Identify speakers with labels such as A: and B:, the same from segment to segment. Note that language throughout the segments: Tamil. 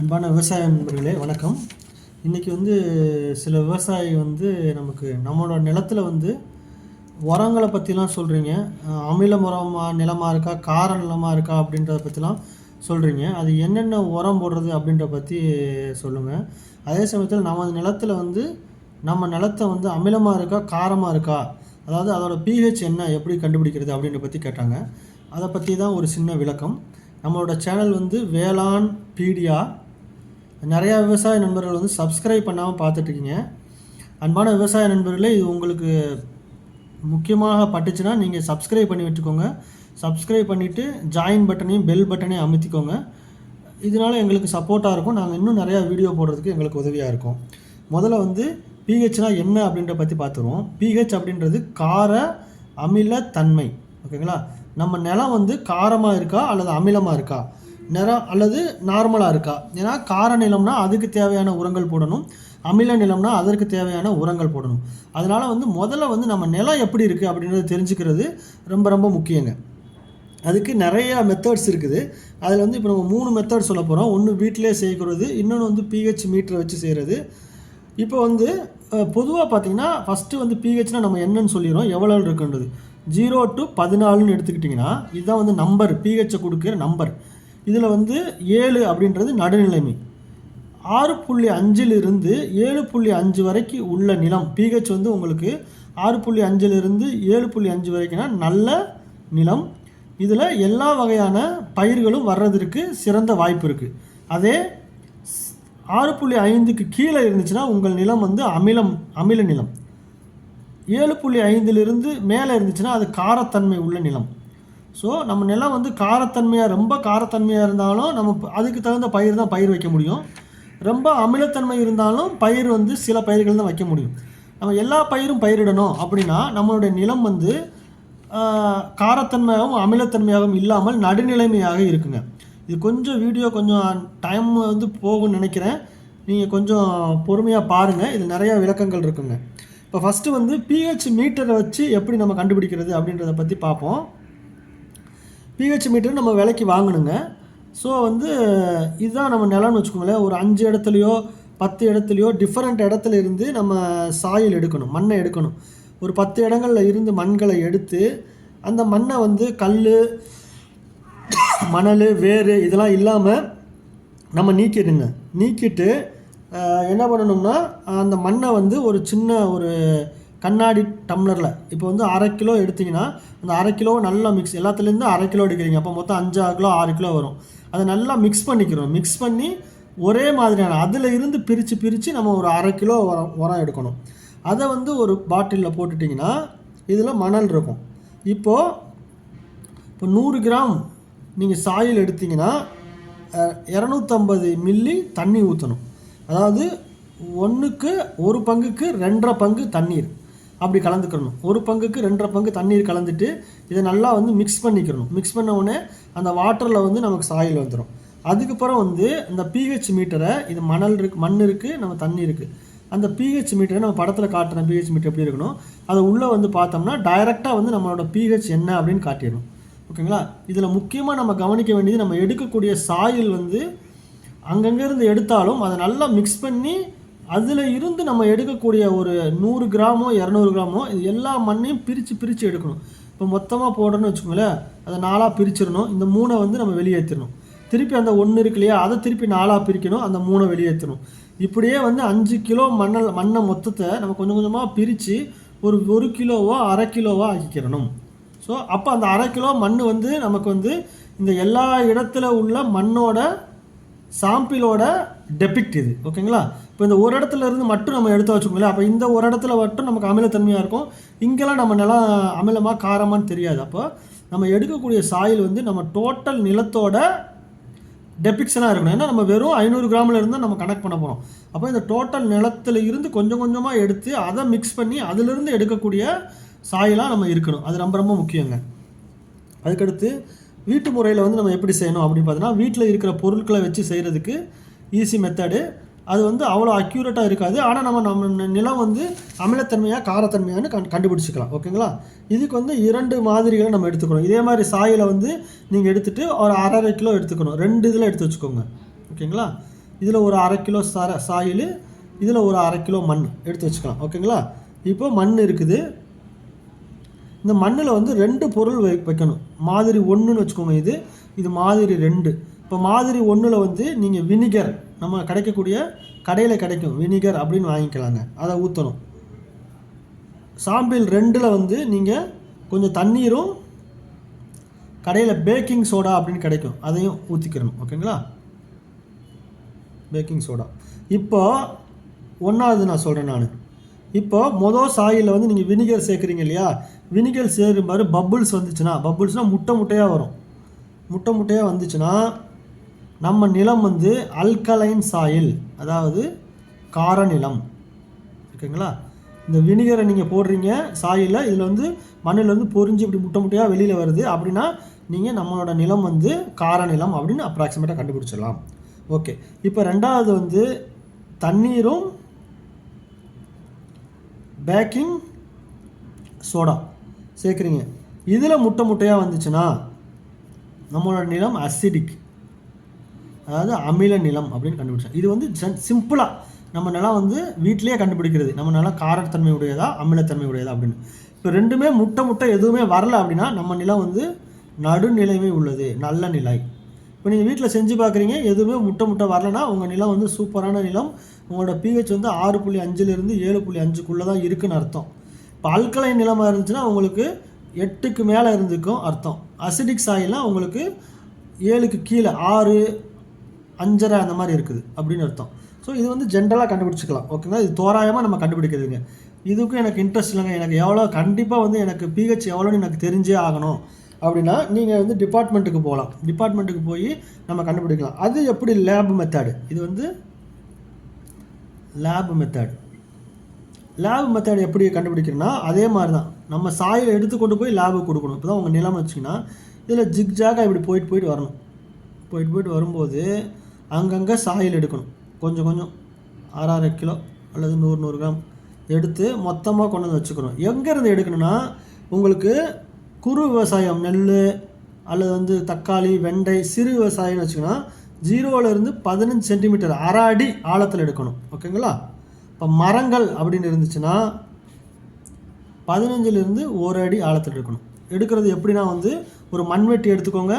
A: அன்பான விவசாய நண்பர்களே வணக்கம். இன்றைக்கி சில விவசாயி நமக்கு நம்மளோட நிலத்தில் உரங்களை பற்றிலாம் சொல்கிறீங்க. அமில உரமாக நிலமாக இருக்கா, கார நிலமாக இருக்கா அப்படின்றத பற்றிலாம் சொல்கிறீங்க. அது என்னென்ன உரம் போடுறது அப்படின்ற பற்றி சொல்லுங்கள். அதே சமயத்தில் நமது நிலத்தில் நம்ம நிலத்தை அமிலமாக இருக்கா, காரமாக இருக்கா, அதாவது அதோட pH என்ன, எப்படி கண்டுபிடிக்கிறது அப்படின்ற பற்றி கேட்டாங்க. அதை பற்றி தான் ஒரு சின்ன விளக்கம். நம்மளோட சேனல் வேளாண் பீடியா. நிறையா விவசாய நண்பர்கள் சப்ஸ்கிரைப் பண்ணாமல் பார்த்துட்ருக்கீங்க. அன்பான விவசாய நண்பர்களே, இது உங்களுக்கு முக்கியமாக பட்டுச்சுன்னா நீங்கள் சப்ஸ்கிரைப் பண்ணி வச்சுக்கோங்க. சப்ஸ்கிரைப் பண்ணிவிட்டு ஜாயின் பட்டனையும் பெல் பட்டனையும் அமுத்திக்கோங்க. இதனால் எங்களுக்கு சப்போர்ட்டாக இருக்கும். நாங்கள் இன்னும் நிறையா வீடியோ போடுறதுக்கு எங்களுக்கு உதவியாக இருக்கும். முதல்ல pHனா என்ன அப்படின்ற பற்றி பார்த்துருவோம். pH அப்படின்றது கார அமில தன்மை. ஓகேங்களா? நம்ம நிலம் காரமாக இருக்கா அல்லது அமிலமாக இருக்கா, நிறம் அல்லது நார்மலாக இருக்கா. ஏன்னா கார நிலம்னா அதுக்கு தேவையான உரங்கள் போடணும், அமில நிலம்னா அதற்கு தேவையான உரங்கள் போடணும். அதனால் முதல்ல நம்ம நிலம் எப்படி இருக்குது அப்படின்றத தெரிஞ்சுக்கிறது ரொம்ப ரொம்ப முக்கியங்க. அதுக்கு நிறையா மெத்தட்ஸ் இருக்குது. அதில் இப்போ நம்ம 3 மெத்தட் சொல்ல போகிறோம். ஒன்று வீட்டிலே செய்கிறது, இன்னொன்று pH மீட்டரை வச்சு செய்கிறது. இப்போ பொதுவாக பார்த்திங்கன்னா ஃபஸ்ட்டு pHனா நம்ம என்னன்னு சொல்லிடுறோம், எவ்வளோ இருக்குன்றது. 0 to 14ன்னு எடுத்துக்கிட்டிங்கன்னா இதுதான் நம்பர், pHஐ கொடுக்குற நம்பர். இதில் 7 அப்படின்றது நடுநிலைமை. 6.5லிருந்து 7.5 வரைக்கும் உள்ள நிலம் pH உங்களுக்கு 6.5லிருந்து 7.5 வரைக்கும்னா நல்ல நிலம். இதில் எல்லா வகையான பயிர்களும் வர்றதற்கு சிறந்த வாய்ப்பு இருக்குது. அதே 6.5க்கு கீழே இருந்துச்சுன்னா உங்கள் நிலம் அமில நிலம். 7.5லிருந்து மேலே இருந்துச்சுன்னா அது காரத்தன்மை உள்ள நிலம். ஸோ நம்ம நிலம் காரத்தன்மையாக, ரொம்ப காரத்தன்மையாக இருந்தாலும் நம்ம அதுக்கு தகுந்த பயிர் தான் பயிர் வைக்க முடியும். ரொம்ப அமிலத்தன்மை இருந்தாலும் பயிர் சில பயிர்கள் தான் வைக்க முடியும். நம்ம எல்லா பயிரும் பயிரிடணும் அப்படின்னா நம்மளுடைய நிலம் காரத்தன்மையாகவும் அமிலத்தன்மையாகவும் இல்லாமல் நடுநிலைமையாக இருக்குங்க. இது கொஞ்சம் வீடியோ கொஞ்சம் டைம் போகும்னு நினைக்கிறேன். நீங்கள் கொஞ்சம் பொறுமையாக பாருங்கள். இது நிறையா விளக்கங்கள் இருக்குங்க. இப்போ ஃபஸ்ட்டு pH மீட்டரை வச்சு எப்படி நம்ம கண்டுபிடிக்கிறது அப்படின்றத பற்றி பார்ப்போம். pH மீட்டர் நம்ம விலைக்கு வாங்கணுங்க. ஸோ இதுதான் நம்ம நிலம்னு வச்சுக்கோங்களேன். ஒரு 5 இடத்துலையோ 10 இடத்துலையோ டிஃப்ரெண்ட் இடத்துல இருந்து நம்ம சாயில் எடுக்கணும், மண்ணை எடுக்கணும். ஒரு 10 இடங்களில் இருந்து மண்களை எடுத்து அந்த மண்ணை கல், மணல், வேறு இதெல்லாம் இல்லாமல் நம்ம நீக்கிட்டு என்ன பண்ணணும்னா அந்த மண்ணை ஒரு சின்ன ஒரு கண்ணாடி டம்ளரில் இப்போ 1/2 கிலோ எடுத்திங்கன்னா அந்த 1/2 கிலோ நல்லா மிக்ஸ், எல்லாத்துலேருந்து 1/2 கிலோ எடுக்கிறீங்க, அப்போ மொத்தம் 5 கிலோ 6 கிலோ வரும். அதை நல்லா மிக்ஸ் பண்ணிக்கிறோம். மிக்ஸ் பண்ணி ஒரே மாதிரியான அதில் இருந்து பிரித்து நம்ம ஒரு 1/2 கிலோ உரம் எடுக்கணும். அதை ஒரு பாட்டிலில் போட்டுட்டிங்கன்னா இதில் மணல் இருக்கும். இப்போ 100 கிராம் நீங்கள் சாயில் எடுத்திங்கன்னா 250 மில்லி தண்ணி ஊற்றணும். அதாவது 1க்கு 1 பங்குக்கு 2.5 பங்கு தண்ணீர் அப்படி கலந்துக்கணும். 1 பங்குக்கு 2.5 பங்கு தண்ணீர் கலந்துட்டு இதை நல்லா மிக்ஸ் பண்ணிக்கிறணும். மிக்ஸ் பண்ண உடனே அந்த வாட்டரில் நமக்கு சாயில் வந்துடும். அதுக்கப்புறம் இந்த pH மீட்டரை, இது மண் இருக்குது, நம்ம தண்ணி இருக்குது, அந்த pH மீட்டரை நம்ம படத்தில் காட்டுற pH மீட்டர் எப்படி இருக்கணும், அதை உள்ளே பார்த்தோம்னா டைரெக்டாக நம்மளோட pH என்ன அப்படின்னு காட்டிடணும். ஓகேங்களா? இதில் முக்கியமாக நம்ம கவனிக்க வேண்டியது, நம்ம எடுக்கக்கூடிய சாயில் அங்கங்கேருந்து எடுத்தாலும் அதை நல்லா மிக்ஸ் பண்ணி அதில் இருந்து நம்ம எடுக்கக்கூடிய ஒரு 100 கிராமோ 200 கிராமோ இது எல்லா மண்ணையும் பிரித்து எடுக்கணும். இப்போ மொத்தமாக போடணும்னு வச்சுக்கோங்களேன், அதை 4ஆக பிரிச்சிடணும். இந்த 3 நம்ம வெளியேற்றணும். திருப்பி அந்த 1 இருக்கு இல்லையா, அதை திருப்பி 4ஆக பிரிக்கணும், அந்த 3 வெளியேற்றணும். இப்படியே 5 கிலோ மண்ணை மொத்தத்தை நம்ம கொஞ்சம் கொஞ்சமாக பிரித்து ஒரு 1 கிலோவோ 1/2 கிலோவோ ஆக்கிக்கிறணும். ஸோ அப்போ அந்த 1/2 கிலோ மண் நமக்கு இந்த எல்லா இடத்துல உள்ள மண்ணோட சாம்பிளோட டெபிக்ட் இது. ஓகேங்களா? இப்போ இந்த ஒரு இடத்துல இருந்து மட்டும் நம்ம எடுத்து வச்சுக்கோங்களேன். அப்போ இந்த ஒரு இடத்துல மட்டும் நமக்கு அமிலத்தன்மையாக இருக்கும், இங்கெல்லாம் நம்ம நிலம் அமிலமாக காரமானு தெரியாது. அப்போ நம்ம எடுக்கக்கூடிய சாயில் நம்ம டோட்டல் நிலத்தோட டெபிக்ஷனாக இருக்கணும். ஏன்னா நம்ம வெறும் 500 கிராமில் இருந்தால் நம்ம கனெக்ட் பண்ண போகிறோம். அப்போ இந்த டோட்டல் நிலத்தில் இருந்து கொஞ்சம் கொஞ்சமாக எடுத்து அதை மிக்ஸ் பண்ணி அதிலிருந்து எடுக்கக்கூடிய சாயிலாக நம்ம இருக்கணும். அது ரொம்ப ரொம்ப முக்கியங்க. அதுக்கடுத்து வீட்டு முறையில் நம்ம எப்படி செய்யணும் அப்படின்னு பார்த்தீங்கன்னா, வீட்டில் இருக்கிற பொருட்களை வச்சு செய்கிறதுக்கு ஈஸி மெத்தடு. அது அவ்வளோ அக்யூரேட்டாக இருக்காது. ஆனால் நம்ம நிலம் அமிலத்தன்மையாக காரத்தன்மையானு கண்டுபிடிச்சிக்கலாம். ஓகேங்களா? இதுக்கு 2 மாதிரிகளை நம்ம எடுத்துக்கணும். இதே மாதிரி சாயில் நீங்கள் எடுத்துகிட்டு ஒரு 1/2 கிலோ எடுத்துக்கணும். 2 இதில் எடுத்து வச்சுக்கோங்க. ஓகேங்களா? இதில் ஒரு 1/2 கிலோ சாயில், இதில் ஒரு 1/2 கிலோ மண் எடுத்து வச்சுக்கலாம். ஓகேங்களா? இப்போ மண் இருக்குது. இந்த மண்ணில் வந்து 2 பொருள் வைக்கணும். மாதிரி 1ன்னு வச்சுக்கோங்க. இது மாதிரி 2. இப்போ மாதிரி 1ல் வந்து நீங்கள் வினிகர், நம்ம கிடைக்கக்கூடிய கடையில் கிடைக்கும் வினிகர் அப்படின்னு வாங்கிக்கலாங்க. அதை ஊற்றணும். சாம்பிள் 2ல் வந்து நீங்கள் கொஞ்சம் தண்ணீரும் கடையில் பேக்கிங் சோடா அப்படின்னு கிடைக்கும், அதையும் ஊற்றிக்கிறணும். ஓகேங்களா? Baking soda. இப்போ 1வது நான் சொல்கிறேன் நான். இப்போ மொதல் சாயிலில் வந்து நீங்கள் வினிகர் சேர்க்குறீங்க இல்லையா? வினிகர் சேரும் மாதிரி பப்புள்ஸ் வந்துச்சுன்னா, பப்புள்ஸ்னால் முட்டையாக வரும். முட்டையாக வந்துச்சுன்னா நம்ம நிலம் வந்து அல்கலைன் சாயில், அதாவது கார நிலம். ஓகேங்களா? இந்த வினிகரை நீங்கள் போடுறீங்க சாயிலில், இதில் வந்து மண்ணில் வந்து பொரிஞ்சு இப்படி முட்டையாக வெளியில் வருது அப்படின்னா நீங்கள் நம்மளோட நிலம் வந்து கார நிலம் அப்படின்னு அப்ராக்சிமேட்டாக கண்டுபிடிச்சிடலாம். ஓகே. இப்போ 2வது வந்து தண்ணீரும் பேக்கிங் சோடா சேர்க்குறீங்க. இதில் முட்டையாக வந்துச்சுன்னா நம்மளோட நிலம் அசிடிக், அதாவது அமில நிலம் அப்படின்னு கண்டுபிடிச்சோம். இது வந்து சிம்பிளாக நம்ம நிலம் வந்து வீட்டிலேயே கண்டுபிடிக்கிறது. நம்ம நிலம் காரத்தன்மை உடையதா அமிலத்தன்மை உடையதா அப்படின்னு. இப்போ 2மே முட்டை எதுவுமே வரல அப்படின்னா நம்ம நிலம் வந்து நடுநிலைமை உள்ளது, நல்ல நிலை. இப்போ நீங்கள் வீட்டில் செஞ்சு பார்க்குறீங்க, எதுவுமே முட்டை வரலன்னா உங்கள் நிலம் வந்து சூப்பரான நிலம். உங்களோட pH வந்து 6.5லேருந்து 7.5க்குள்ளே தான் இருக்குதுன்னு அர்த்தம். இப்போ அல்கலைன் நிலமாக இருந்துச்சுன்னா உங்களுக்கு 8க்கு மேலே இருந்துக்கும் அர்த்தம். அசிடிக் சாயிலாம் உங்களுக்கு 7க்கு கீழே 6, 5.5 அந்த மாதிரி இருக்குது அப்படின்னு அர்த்தம். ஸோ இது வந்து ஜென்ரலாக கண்டுபிடிச்சிக்கலாம். ஓகேங்களா? இது தோராயமாக நம்ம கண்டுபிடிக்கிறதுங்க. இதுக்கும் எனக்கு இன்ட்ரெஸ்ட் இல்லைங்க, எனக்கு எவ்வளோ கண்டிப்பாக வந்து எனக்கு pH எவ்வளோன்னு எனக்கு தெரிஞ்சே ஆகணும் அப்படின்னா நீங்கள் வந்து டிபார்ட்மெண்ட்டுக்கு போகலாம். டிபார்ட்மெண்ட்டுக்கு போய் நம்ம கண்டுபிடிக்கலாம். அது எப்படி லேப் மெத்தடு. இது வந்து லேப் மெத்தட் எப்படி கண்டுபிடிக்கிறோன்னா அதே மாதிரி தான். நம்ம சாயில் எடுத்து கொண்டு போய் லேபுக்கு கொடுக்கணும். இப்போ தான் உங்கள் நிலம் வச்சிங்கன்னா இதில் ஜிக்ஜாகாக இப்படி போயிட்டு வரணும். போயிட்டு வரும்போது அங்கங்கே சாயில் எடுக்கணும். கொஞ்சம் 6 கிலோ அல்லது 100 கிராம் எடுத்து மொத்தமாக கொண்டு வந்து வச்சுக்கணும். எங்கேருந்து எடுக்கணும்னா உங்களுக்கு குறு விவசாயம், நெல் அல்லது வந்து தக்காளி, வெண்டை, சிறு விவசாயம்னு வச்சுக்கோன்னா 0லேருந்து 15 சென்டிமீட்டர், 1/2 அடி ஆழத்தில் எடுக்கணும். ஓகேங்களா? இப்போ மரங்கள் அப்படின்னு இருந்துச்சுன்னா 15லேருந்து 1 அடி ஆழத்தில் எடுக்கணும். எடுக்கிறது எப்படின்னா வந்து ஒரு மண்வெட்டி எடுத்துக்கோங்க.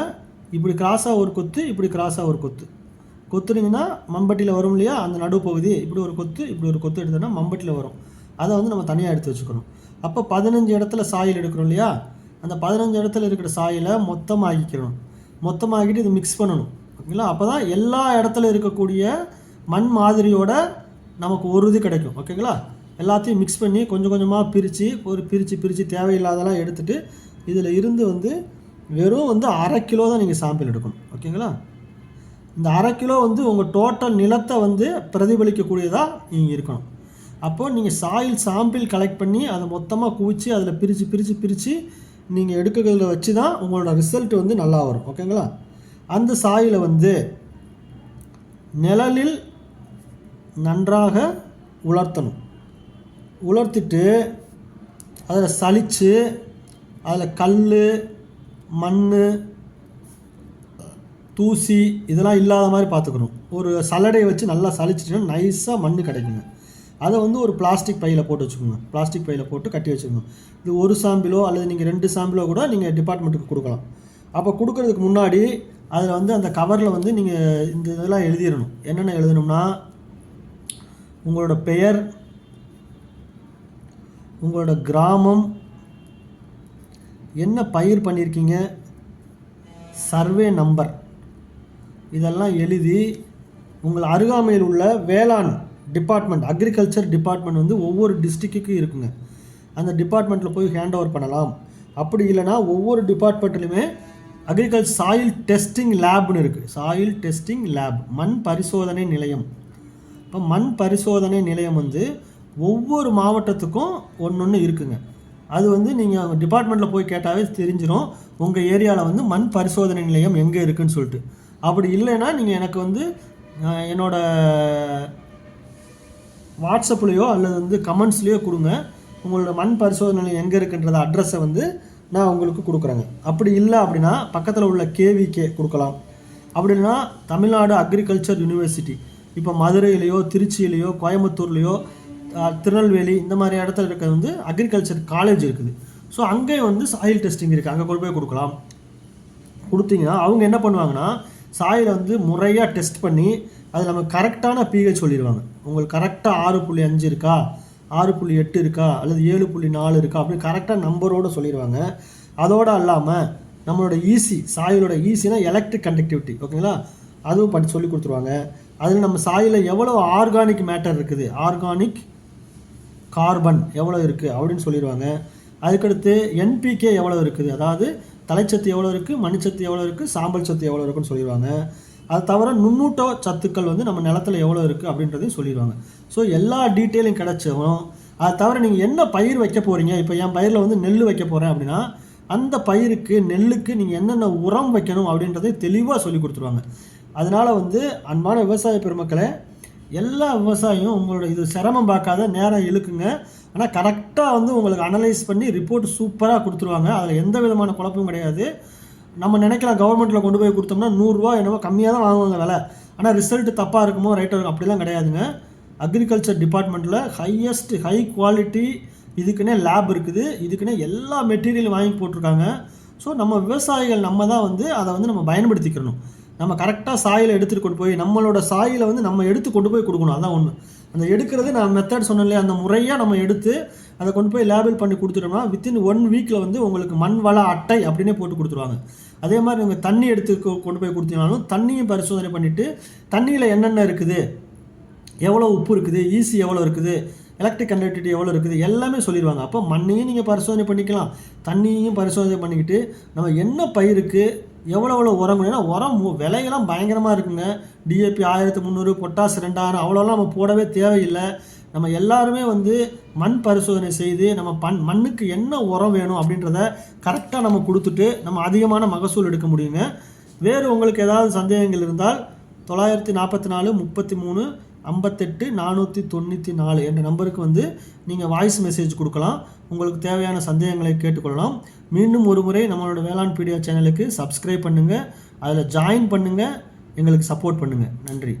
A: இப்படி கிராஸாக ஒரு கொத்து, இப்படி கிராஸாக ஒரு கொத்து கொத்துனீங்கன்னா மம்பட்டியில் வரும் இல்லையா? அந்த நடுப்பகுதி இப்படி ஒரு கொத்து, இப்படி ஒரு கொத்து எடுத்தோன்னா மம்பட்டியில் வரும். அதை வந்து நம்ம தனியாக எடுத்து வச்சுக்கணும். அப்போ 15 இடத்துல சாயில் எடுக்கிறோம் இல்லையா? அந்த 15 இடத்துல இருக்கிற சாயிலை மொத்தமாகிட்டு இது மிக்ஸ் பண்ணணும். ஓகேங்களா? அப்போ தான் எல்லா இடத்துல இருக்கக்கூடிய மண் மாதிரியோட நமக்கு ஒரு இது கிடைக்கும். ஓகேங்களா? எல்லாத்தையும் மிக்ஸ் பண்ணி கொஞ்சம் கொஞ்சமாக பிரித்து தேவையில்லாதெல்லாம் எடுத்துகிட்டு இதில் இருந்து வந்து வெறும் வந்து 1/2 கிலோ தான் நீங்கள் சாம்பிள் எடுக்கணும். ஓகேங்களா? இந்த 1/2 கிலோ வந்து உங்கள் டோட்டல் நிலத்தை வந்து பிரதிபலிக்கக்கூடியதாக நீங்கள் இருக்கணும். அப்போது நீங்கள் சாயில் சாம்பிள் கலெக்ட் பண்ணி அதை மொத்தமாக குவிச்சு அதில் பிரித்து நீங்கள் எடுக்கிறதுல வச்சு தான் உங்களோட ரிசல்ட் வந்து நல்லா வரும். ஓகேங்களா? அந்த சாயிலை வந்து நிழலில் நன்றாக உலர்த்திட்டு அதில் சலித்து அதில் கல், மண், தூசி இதெல்லாம் இல்லாத மாதிரி பார்த்துக்கணும். ஒரு சல்லடையை வச்சு நல்லா சலிச்சிட்டோன்னா நைஸாக மண் கிடைக்குங்க. அதை வந்து ஒரு பிளாஸ்டிக் பையில் போட்டு வச்சுக்கோங்க. பிளாஸ்டிக் பையில் போட்டு கட்டி வச்சுக்கணும். இது 1 சாம்பிளோ அல்லது நீங்கள் 2 சாம்பிளோ கூட நீங்கள் டிபார்ட்மெண்ட்டுக்கு கொடுக்கலாம். அப்போ கொடுக்கறதுக்கு முன்னாடி அதில் வந்து அந்த கவரில் வந்து நீங்கள் இந்த இதெல்லாம் எழுதிடணும். என்னென்ன எழுதணும்னா உங்களோட பெயர், உங்களோட கிராமம், என்ன பயிர் பண்ணியிருக்கீங்க, சர்வே நம்பர், இதெல்லாம் எழுதி உங்கள் அருகாமையில் உள்ள வேளாண் டிபார்ட்மெண்ட், அக்ரிகல்ச்சர் டிபார்ட்மெண்ட் வந்து ஒவ்வொரு டிஸ்ட்ரிக்ட்டுக்கும் இருக்குங்க. அந்த டிபார்ட்மெண்ட்டில் போய் ஹேண்ட் ஓவர் பண்ணலாம். அப்படி இல்லைனா ஒவ்வொரு டிபார்ட்மெண்ட்லையுமே அக்ரிகல்ச்சர் சாயில் டெஸ்டிங் லேப்னு இருக்குது. சாயில் டெஸ்டிங் லேப், மண் பரிசோதனை நிலையம். இப்போ மண் பரிசோதனை நிலையம் வந்து ஒவ்வொரு மாவட்டத்துக்கும் ஒன்று இருக்குங்க. அது வந்து நீங்கள் டிபார்ட்மெண்ட்டில் போய் கேட்டாவே தெரிஞ்சிடும் உங்கள் ஏரியாவில் வந்து மண் பரிசோதனை நிலையம் எங்கே இருக்குதுன்னு சொல்லிட்டு. அப்படி இல்லைன்னா நீங்கள் எனக்கு வந்து என்னோடய வாட்ஸ்அப்லேயோ அல்லது வந்து கமெண்ட்ஸ்லேயோ கொடுங்க. உங்களோட மண் பரிசோதனை நிலையம் எங்கே இருக்குன்றத அட்ரஸை வந்து நான் உங்களுக்கு கொடுக்குறேங்க. அப்படி இல்லை அப்படின்னா பக்கத்தில் உள்ள KVK கொடுக்கலாம். அப்படி இல்லைன்னா தமிழ்நாடு அக்ரிகல்ச்சர் யூனிவர்சிட்டி இப்போ மதுரையிலையோ திருச்சியிலையோ கோயம்புத்தூர்லேயோ திருநெல்வேலி இந்த மாதிரி இடத்துல இருக்கிறது வந்து அக்ரிகல்ச்சர் காலேஜ் இருக்குது. ஸோ அங்கே வந்து சாயில் டெஸ்டிங் இருக்குது, அங்கே கொண்டு போய் கொடுக்கலாம். கொடுத்தீங்கன்னா அவங்க என்ன பண்ணுவாங்கன்னா சாயிலை வந்து முறையாக டெஸ்ட் பண்ணி அது நமக்கு கரெக்டான பிஹெச் சொல்லிடுவாங்க. உங்களுக்கு கரெக்டாக 6.5 இருக்கா, 6.8 இருக்கா, அல்லது 7.4 இருக்கா, அப்படி கரெக்டாக நம்பரோடு சொல்லிடுவாங்க. அதோடு இல்லாமல் நம்மளோட ஈசி, சாயிலோட ஈஸினா எலக்ட்ரிக் கண்டக்டிவிட்டி, ஓகேங்களா, அதுவும் பண்ணி சொல்லி கொடுத்துருவாங்க. அதில் நம்ம சாயிலில் எவ்வளோ ஆர்கானிக் மேட்டர் இருக்குது, ஆர்கானிக் கார்பன் எவ்வளோ இருக்குது அப்படின்னு சொல்லிடுவாங்க. அதுக்கடுத்து என்பிகே எவ்வளோ இருக்குது, அதாவது தலைச்சத்து எவ்வளோ இருக்குது, மணிச்சத்து எவ்வளோ இருக்குது, சாம்பல் சத்து எவ்வளோ இருக்குன்னு சொல்லிடுவாங்க. அது தவிர நுண்ணூட்ட சத்துக்கள் வந்து நம்ம நிலத்தில் எவ்வளோ இருக்குது அப்படின்றதையும் சொல்லிடுவாங்க. ஸோ எல்லா டீட்டெயிலும் கிடச்சவும் அது தவிர நீங்கள் என்ன பயிர் வைக்க போகிறீங்க, இப்போ என் பயிரில் வந்து நெல் வைக்க போகிறேன் அப்படின்னா அந்த பயிருக்கு நெல்லுக்கு நீங்கள் என்னென்ன உரம் வைக்கணும் அப்படின்றதை தெளிவாக சொல்லி கொடுத்துருவாங்க. அதனால் வந்து அன்பான விவசாய பெருமக்களே, எல்லா விவசாயியும் உங்களோட இது சிரமம் பார்க்காத நேரம் இழுக்குங்க. ஆனால் கரெக்டாக வந்து உங்களுக்கு அனலைஸ் பண்ணி ரிப்போர்ட் சூப்பராக கொடுத்துருவாங்க. அதில் எந்த விதமான குழப்பமும் கிடையாது. நம்ம நினைக்கலாம் கவர்மெண்ட்டில் கொண்டு போய் கொடுத்தோம்னா 100 ரூபா என்னவோ கம்மியாக தான் வாங்குவாங்க விலை, ஆனால் ரிசல்ட் தப்பாக இருக்குமோ ரைட்டாக இருக்கும், அப்படிலாம் கிடையாதுங்க. அக்ரிகல்ச்சர் டிபார்ட்மெண்ட்டில் ஹை குவாலிட்டி இதுக்குன்னே லேப் இருக்குது, இதுக்குன்னே எல்லா மெட்டீரியலும் வாங்கி போட்டிருக்காங்க. ஸோ நம்ம விவசாயிகள் நம்ம தான் வந்து அதை வந்து நம்ம பயன்படுத்திக்கணும். நம்ம கரெக்டாக சாயில் எடுத்துகிட்டு கொண்டு போய் நம்மளோட சாயிலை வந்து நம்ம எடுத்து கொண்டு போய் கொடுக்கணும். அதான் ஒன்று. அந்த எடுக்கிறது நான் மெத்தட் சொன்னேன் இல்லையா, அந்த முறையாக நம்ம எடுத்து அதை கொண்டு போய் லேபிள் பண்ணி கொடுத்துட்டோம்னா வித்தின் 1 வீக்கில் வந்து உங்களுக்கு மண் வள அட்டை அப்படின்னே போட்டு கொடுத்துருவாங்க. அதே மாதிரி நீங்கள் தண்ணி எடுத்து கொண்டு போய் கொடுத்தீங்கனாலும் தண்ணியும் பரிசோதனை பண்ணிவிட்டு தண்ணியில் என்னென்ன இருக்குது, எவ்வளோ உப்பு இருக்குது, ஈசி எவ்வளோ இருக்குது, எலக்ட்ரிக் கண்டக்டிவிட்டி எவ்வளோ இருக்குது, எல்லாமே சொல்லிடுவாங்க. அப்போ மண்ணையும் நீங்கள் பரிசோதனை பண்ணிக்கலாம், தண்ணியையும் பரிசோதனை பண்ணிக்கிட்டு நம்ம என்ன பயிருக்கு எவ்வளோ உரம், ஏன்னா உரம் விலையெல்லாம் பயங்கரமாக இருக்குங்க. டிஏபி 1300, பொட்டாஸ் 2000, அவ்வளோலாம் நம்ம போடவே தேவையில்லை. நம்ம எல்லாருமே வந்து மண் பரிசோதனை செய்து நம்ம மண்ணுக்கு என்ன உரம் வேணும் அப்படின்றத கரெக்டாக நம்ம கொடுத்துட்டு நம்ம அதிகமான மகசூல் எடுக்க முடியுங்க. வேறு உங்களுக்கு ஏதாவது சந்தேகங்கள் இருந்தால் 944 33 58 494 என்ற நம்பருக்கு வந்து நீங்கள் வாய்ஸ் மெசேஜ் கொடுக்கலாம். உங்களுக்கு தேவையான சந்தேகங்களை கேட்டுக்கொள்ளலாம். மீண்டும் ஒரு முறை நம்மளோட வேளாண் பீடியா சேனலுக்கு சப்ஸ்கிரைப் பண்ணுங்கள், அதில் ஜாயின் பண்ணுங்கள், எங்களுக்கு சப்போர்ட் பண்ணுங்கள். நன்றி.